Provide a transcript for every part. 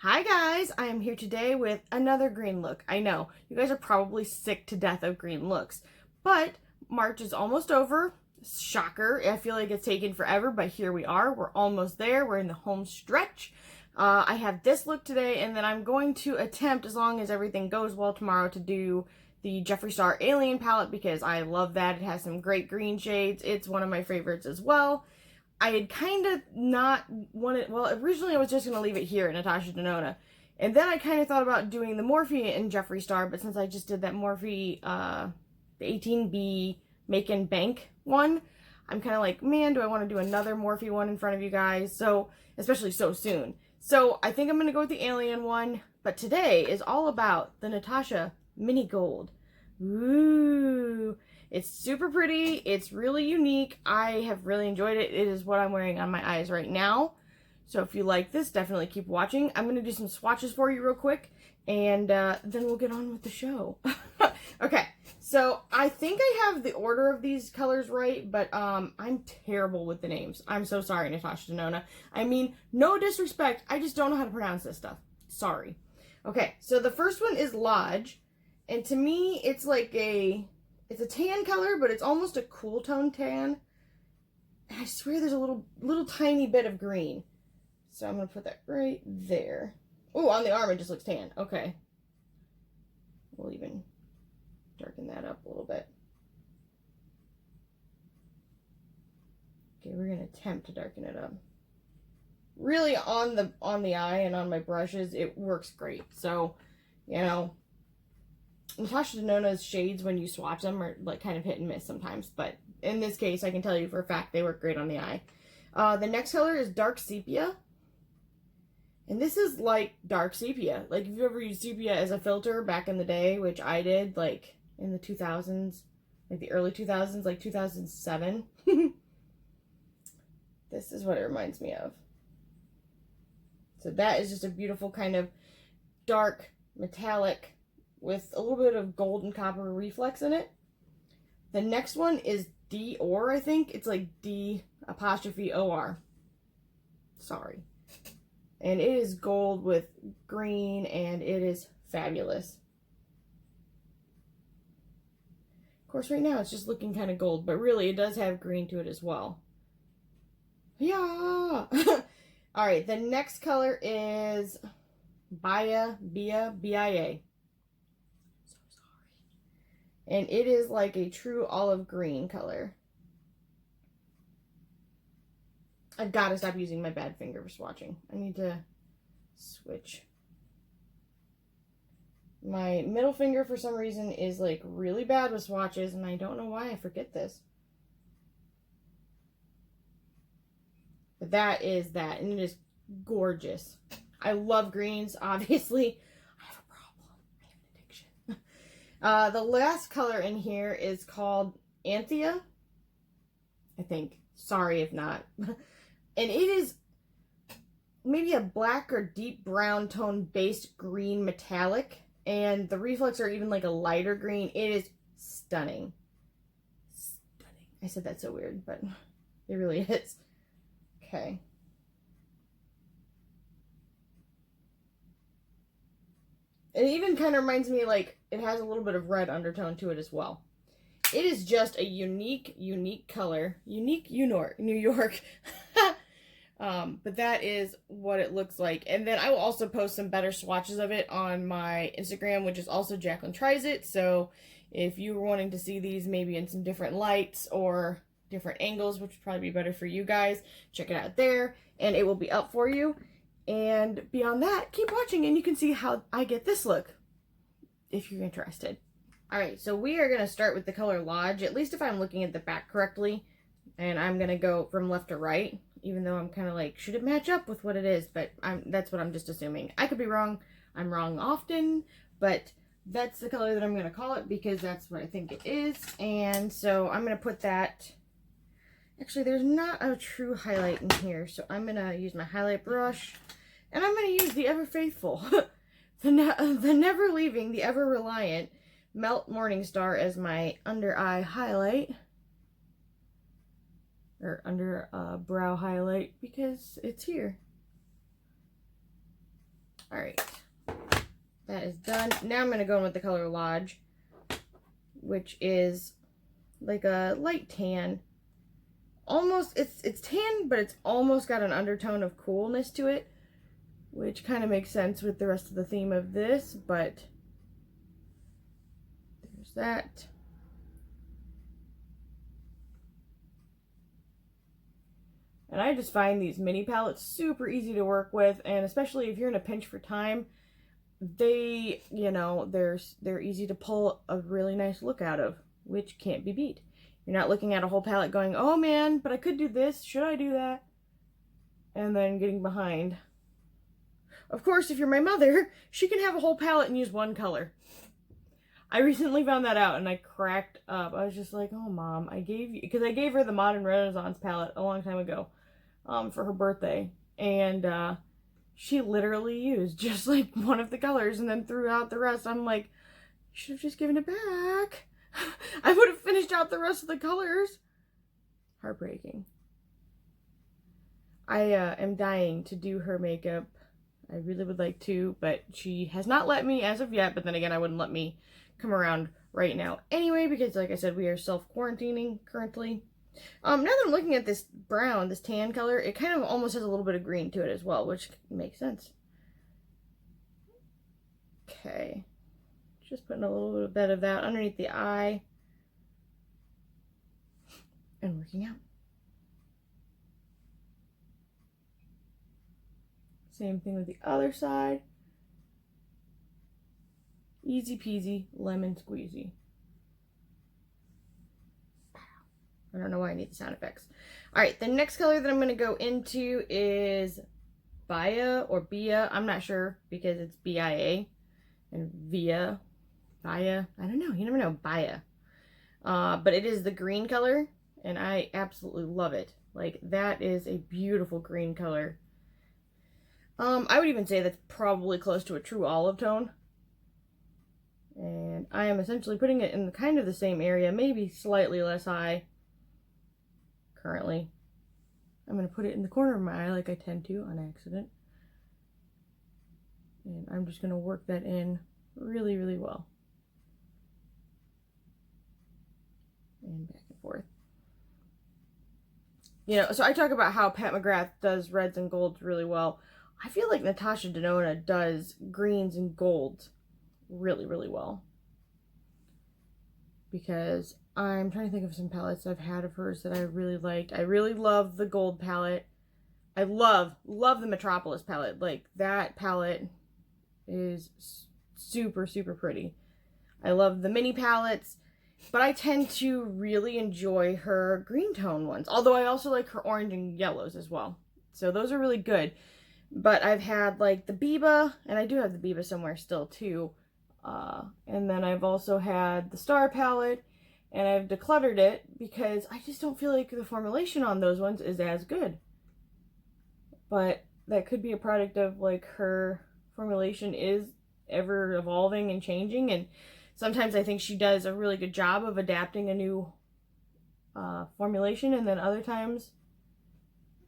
Hi guys, I am here today with another green look. I know, you guys are probably sick to death of green looks, but March is almost over. Shocker, I feel like it's taken forever, but here we are. We're almost there. We're in the home stretch. I have this look today, and then I'm going to attempt, as long as everything goes well tomorrow, to do the Jeffree Star Alien palette because I love that. It has some great green shades. It's one of my favorites as well. I had kind of not wanted, well, originally I was just going to leave it here at Natasha Denona. And then I kind of thought about doing the Morphe in Jeffree Star, but since I just did that Morphe, the 18B Make and Bank one, I'm kind of like, man, do I want to do another Morphe one in front of you guys? So, especially so soon. So, I think I'm going to go with the Alien one, but today is all about the Natasha Mini Gold. Ooh. It's super pretty. It's really unique. I have really enjoyed it. It is what I'm wearing on my eyes right now. So if you like this, definitely keep watching. I'm going to do some swatches for you real quick, and then we'll get on with the show. Okay, so I think I have the order of these colors right, but I'm terrible with the names. I'm so sorry, Natasha Denona. I mean, no disrespect. I just don't know how to pronounce this stuff. Sorry. Okay, so the first one is Lodge, and to me, it's like it's a tan color, but it's almost a cool tone tan. And I swear there's a little tiny bit of green. So I'm going to put that right there. Oh, on the arm it just looks tan. Okay. We'll even darken that up a little bit. Okay, we're going to attempt to darken it up. Really on the eye and on my brushes, it works great. So, you know, Natasha Denona's shades, when you swatch them, are like kind of hit and miss sometimes, but in this case, I can tell you for a fact they work great on the eye. The next color is Dark Sepia, and this is like dark sepia. Like, if you ever used sepia as a filter back in the day, which I did, like in the 2000s, like the early 2000s, like 2007. This is what it reminds me of. So that is just a beautiful kind of dark metallic with a little bit of gold and copper reflex in it. The next one is Dior, I think. It's like D''OR. Sorry. And it is gold with green, and it is fabulous. Of course, right now it's just looking kind of gold, but really it does have green to it as well. Yeah! Alright, the next color is Bia. And it is like a true olive green color. I've got to stop using my bad finger for swatching. I need to switch. My middle finger, for some reason, is like really bad with swatches, and I don't know why I forget this. But that is that, and it is gorgeous. I love greens, obviously. I have a problem. I have an addiction. The last color in here is called Anthea, I think. Sorry if not. And it is maybe a black or deep brown tone based green metallic. And the reflex are even like a lighter green. It is stunning. Stunning. I said that so weird, but it really is. Okay. It even kind of reminds me, like, it has a little bit of red undertone to it as well. It is just a unique color. Unique New York. But that is what it looks like. And then I will also post some better swatches of it on my Instagram, which is also Jacqueline Tries It. So if you were wanting to see these maybe in some different lights or different angles, which would probably be better for you guys, check it out there. And it will be up for you. And beyond that, keep watching and you can see how I get this look, if you're interested. Alright, so we are going to start with the color Lodge, at least if I'm looking at the back correctly. And I'm going to go from left to right, even though I'm kind of like, should it match up with what it is? But that's what I'm just assuming. I could be wrong. I'm wrong often, but that's the color that I'm going to call it because that's what I think it is. And so I'm going to put that. Actually, there's not a true highlight in here, so I'm going to use my highlight brush. And I'm going to use the ever faithful, the never leaving, the ever reliant Melt Morning Star as my under eye highlight. Or under brow highlight because it's here. All right. That is done. Now I'm going to go in with the color Lodge, which is like a light tan. Almost, it's tan, but it's almost got an undertone of coolness to it, which kind of makes sense with the rest of the theme of this, but there's that. And I just find these mini palettes super easy to work with, and especially if you're in a pinch for time, they, you know, they're easy to pull a really nice look out of, which can't be beat. You're not looking at a whole palette going, oh man, but I could do this, should I do that? And then getting behind. Of course, if you're my mother, she can have a whole palette and use one color. I recently found that out and I cracked up. I was just like, oh mom, I gave her the Modern Renaissance palette a long time ago for her birthday. And she literally used just like one of the colors and then threw out the rest. I'm like, you should have just given it back. I would have finished out the rest of the colors. Heartbreaking. I am dying to do her makeup. I really would like to, but she has not let me as of yet. But then again, I wouldn't let me come around right now anyway, because like I said, we are self-quarantining currently. Now that I'm looking at this brown, this tan color, it kind of almost has a little bit of green to it as well, which makes sense. Okay. Just putting a little bit of that underneath the eye. And working out. Same thing with the other side. Easy peasy, lemon squeezy. I don't know why I need the sound effects. Alright, the next color that I'm going to go into is Bia or Bia. I'm not sure because it's B-I-A. And Bia, I don't know. You never know. Bia. But it is the green color. And I absolutely love it. Like, that is a beautiful green color. I would even say that's probably close to a true olive tone. And I am essentially putting it in kind of the same area, maybe slightly less high. Currently. I'm going to put it in the corner of my eye like I tend to on accident. And I'm just going to work that in really, really well. And back and forth. You know, so I talk about how Pat McGrath does reds and golds really well. I feel like Natasha Denona does greens and golds really, really well. Because I'm trying to think of some palettes I've had of hers that I really liked. I really love the gold palette. I love the Metropolis palette. Like, that palette is super, super pretty. I love the mini palettes. But I tend to really enjoy her green tone ones. Although I also like her orange and yellows as well. So those are really good. But I've had like the Biba, and I do have the Biba somewhere still too. And then I've also had the Star palette, and I've decluttered it because I just don't feel like the formulation on those ones is as good. But that could be a product of like her formulation is ever evolving and changing, and sometimes I think she does a really good job of adapting a new formulation, and then other times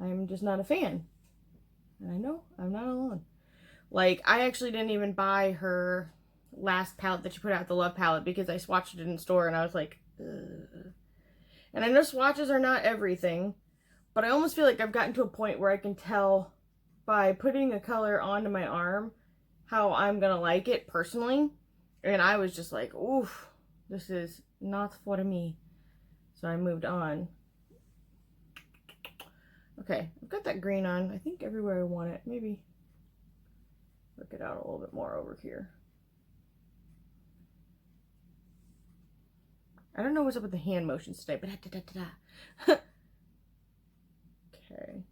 I'm just not a fan. And I know I'm not alone. Like, I actually didn't even buy her last palette that she put out, the Love palette, because I swatched it in the store and I was like, ugh. And I know swatches are not everything, but I almost feel like I've gotten to a point where I can tell by putting a color onto my arm how I'm gonna like it personally. And I was just like, oof, this is not for me. So I moved on. Okay, I've got that green on, I think everywhere I want it. Maybe work it out a little bit more over here. I don't know what's up with the hand motions today, but okay.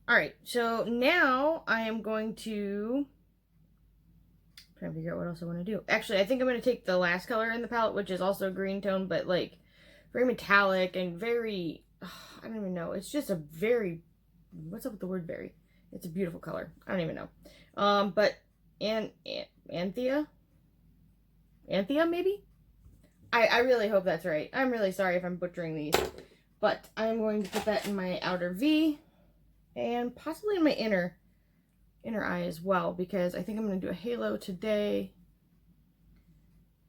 Alright, so now I am going to trying to figure out what else I want to do. Actually, I think I'm going to take the last color in the palette, which is also a green tone, but like very metallic and very, I don't even know. It's just a very, what's up with the word very? It's a beautiful color. I don't even know. But Anthea maybe? I really hope that's right. I'm really sorry if I'm butchering these, but I'm going to put that in my outer V. and possibly in my inner eye as well, because I think I'm going to do a halo today.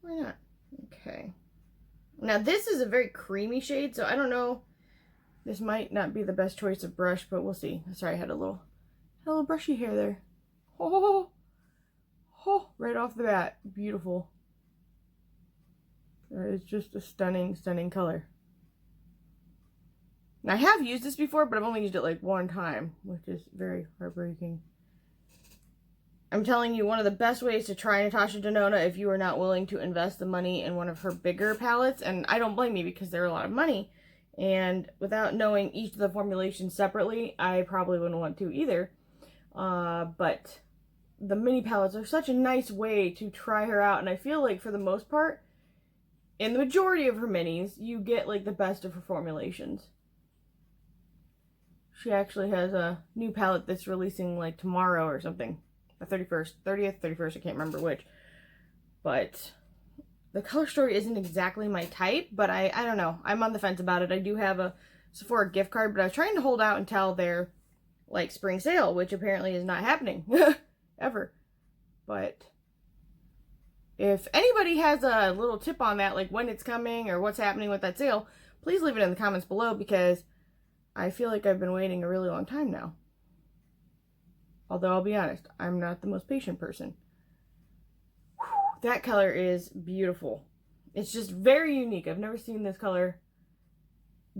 Why not? Okay. Now this is a very creamy shade, so I don't know. This might not be the best choice of brush, but we'll see. Sorry, I had a little brushy hair there. Oh, right off the bat. Beautiful. That is just a stunning, stunning color. Now, I have used this before, but I've only used it like one time, which is very heartbreaking. I'm telling you, one of the best ways to try Natasha Denona if you are not willing to invest the money in one of her bigger palettes, and I don't blame you because they're a lot of money, and without knowing each of the formulations separately, I probably wouldn't want to either. But the mini palettes are such a nice way to try her out, and I feel like for the most part, in the majority of her minis, you get like the best of her formulations. She actually has a new palette that's releasing like tomorrow or something. The 30th, 31st, I can't remember which. But the color story isn't exactly my type, but I don't know. I'm on the fence about it. I do have a Sephora gift card, but I was trying to hold out until their like spring sale, which apparently is not happening ever. But if anybody has a little tip on that, like when it's coming or what's happening with that sale, please leave it in the comments below, because I feel like I've been waiting a really long time now. Although I'll be honest, I'm not the most patient person. Whew, that color is beautiful. It's just very unique. I've never seen this color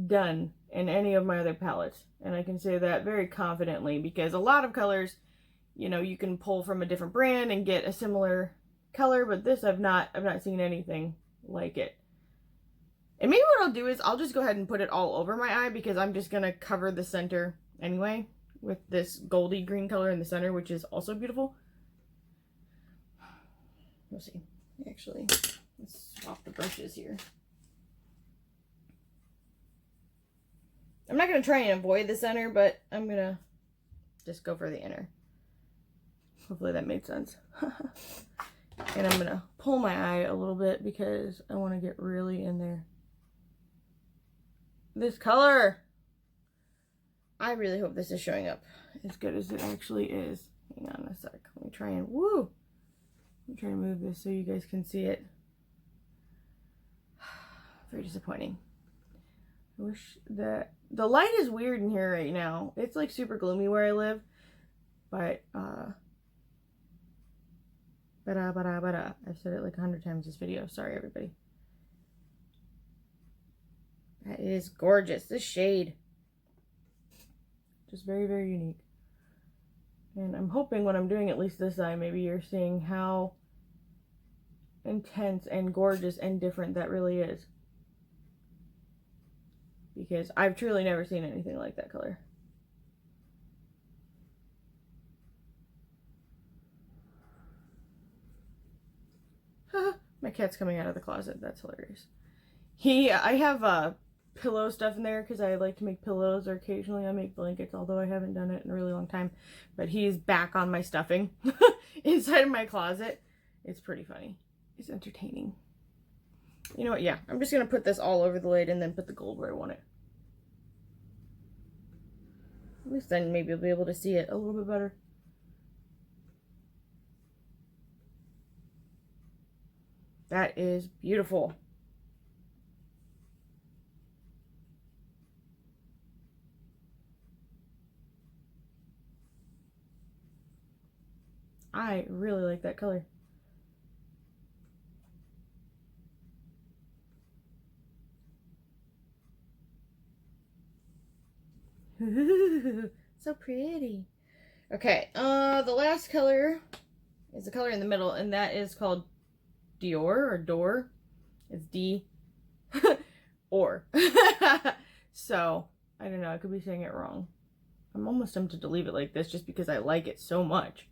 done in any of my other palettes. And I can say that very confidently, because a lot of colors, you know, you can pull from a different brand and get a similar color, but this I've not seen anything like it. And maybe what I'll do is I'll just go ahead and put it all over my eye, because I'm just gonna cover the center anyway with this goldy green color in the center, which is also beautiful. We'll see. Actually, let's swap the brushes here. I'm not gonna try and avoid the center, but I'm gonna just go for the inner. Hopefully that made sense. And I'm gonna pull my eye a little bit because I want to get really in there. This color, I really hope this is showing up as good as it actually is. Hang on a sec. Let me try and move this so you guys can see it. Very disappointing. I wish that the light is weird in here right now. It's like super gloomy where I live, but I've said it like 100 times this video. Sorry, everybody. That is gorgeous. This shade. Just very, very unique. And I'm hoping when I'm doing at least this eye, maybe you're seeing how intense and gorgeous and different that really is. Because I've truly never seen anything like that color. My cat's coming out of the closet. That's hilarious. I have pillow stuff in there because I like to make pillows, or occasionally I make blankets, although I haven't done it in a really long time. But he's back on my stuffing inside of my closet. It's pretty funny. It's entertaining. You know what? Yeah, I'm just going to put this all over the lid and then put the gold where I want it. At least then maybe you'll be able to see it a little bit better. That is beautiful. I really like that color. Ooh, so pretty. Okay, the last color is the color in the middle, and that is called Dior or Door. It's D or. So, I don't know, I could be saying it wrong. I'm almost tempted to leave it like this just because I like it so much.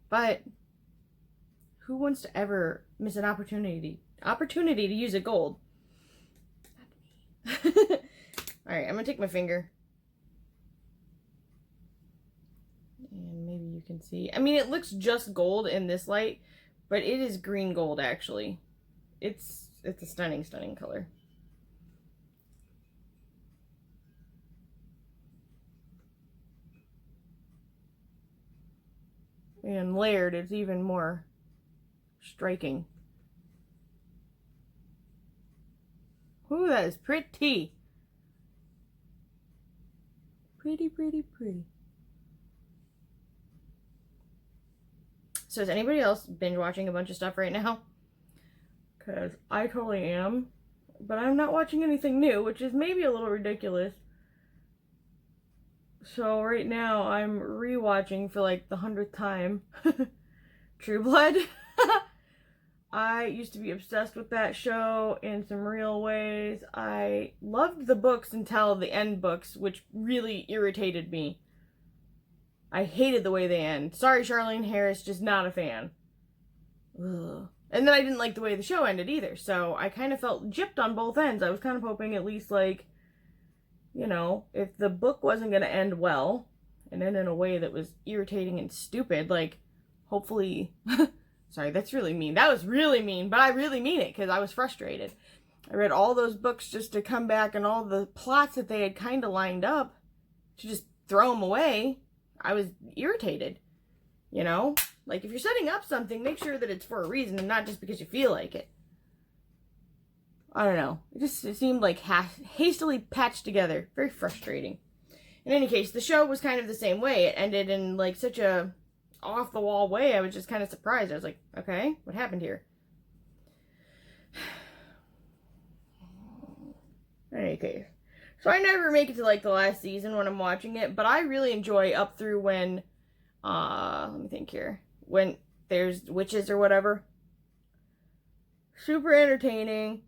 But who wants to ever miss an opportunity to use a gold? Not me. Alright, I'm gonna take my finger. And maybe you can see. I mean, it looks just gold in this light, but it is green gold actually. It's a stunning, stunning color. and layered, it's even more striking. Ooh, that is pretty. Pretty, pretty, pretty. So is anybody else binge watching a bunch of stuff right now? Because I totally am. But I'm not watching anything new, which is maybe a little ridiculous. So right now I'm rewatching for like the 100th time True Blood. I used to be obsessed with that show in some real ways. I loved the books until the end books, which really irritated me. I hated the way they end. Sorry, Charlene Harris, just not a fan. Ugh. And then I didn't like the way the show ended either, so I kind of felt gypped on both ends. I was kind of hoping at least, like, you know, if the book wasn't going to end well, and end in a way that was irritating and stupid, like, hopefully... Sorry, that's really mean. That was really mean, but I really mean it, because I was frustrated. I read all those books just to come back, and all the plots that they had kind of lined up, to just throw them away. I was irritated, you know? Like, if you're setting up something, make sure that it's for a reason and not just because you feel like it. I don't know. It seemed like hastily patched together. Very frustrating. In any case, the show was kind of the same way. It ended in, like, such a off-the-wall way. I was just kind of surprised. I was like, okay, what happened here? In any case. So I never make it to, like, the last season when I'm watching it, but I really enjoy up through when, let me think here. When there's witches or whatever. Super entertaining.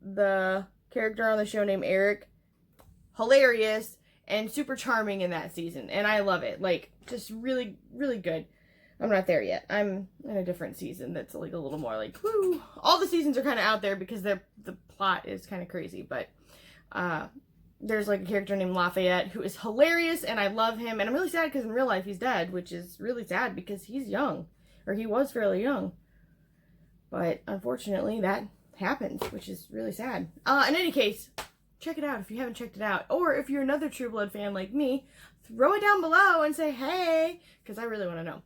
The character on the show named Eric, hilarious and super charming in that season, and I love it. Like, just really, really good. I'm not there yet. I'm in a different season that's like a little more like, woo. All the seasons are kind of out there because the plot is kind of crazy, but there's like a character named Lafayette who is hilarious, and I love him, and I'm really sad because in real life he's dead, which is really sad because he's young, or he was fairly young, but unfortunately that happens, which is really sad. In any case, check it out if you haven't checked it out, or if you're another True Blood fan like me, throw it down below and say hey, because I really want to know.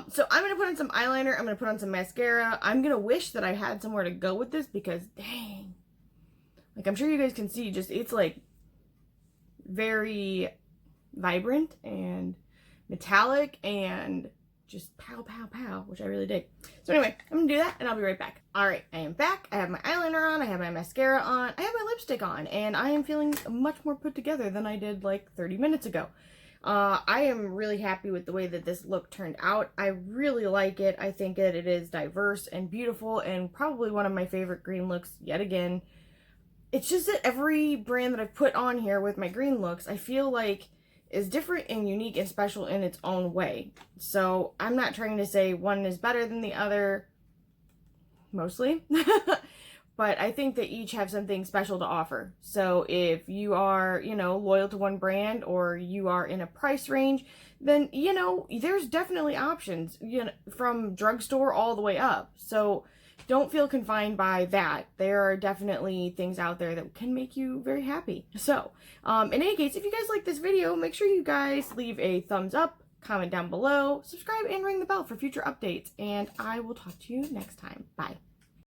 So I'm gonna put on some eyeliner, I'm gonna put on some mascara. I'm gonna wish that I had somewhere to go with this because dang, like, I'm sure you guys can see, just it's like very vibrant and metallic and just pow, pow, pow, which I really dig. So anyway, I'm gonna do that and I'll be right back. All right, I am back. I have my eyeliner on, I have my mascara on, I have my lipstick on, and I am feeling much more put together than I did like 30 minutes ago. I am really happy with the way that this look turned out. I really like it. I think that it is diverse and beautiful and probably one of my favorite green looks yet again. It's just that every brand that I've put on here with my green looks, I feel like is different and unique and special in its own way. So I'm not trying to say one is better than the other, mostly, but I think that each have something special to offer. So if you are, you know, loyal to one brand, or you are in a price range, then, you know, there's definitely options, you know, from drugstore all the way up. So don't feel confined by that. There are definitely things out there that can make you very happy. So, in any case, if you guys like this video, make sure you guys leave a thumbs up, comment down below, subscribe, and ring the bell for future updates. And I will talk to you next time. Bye.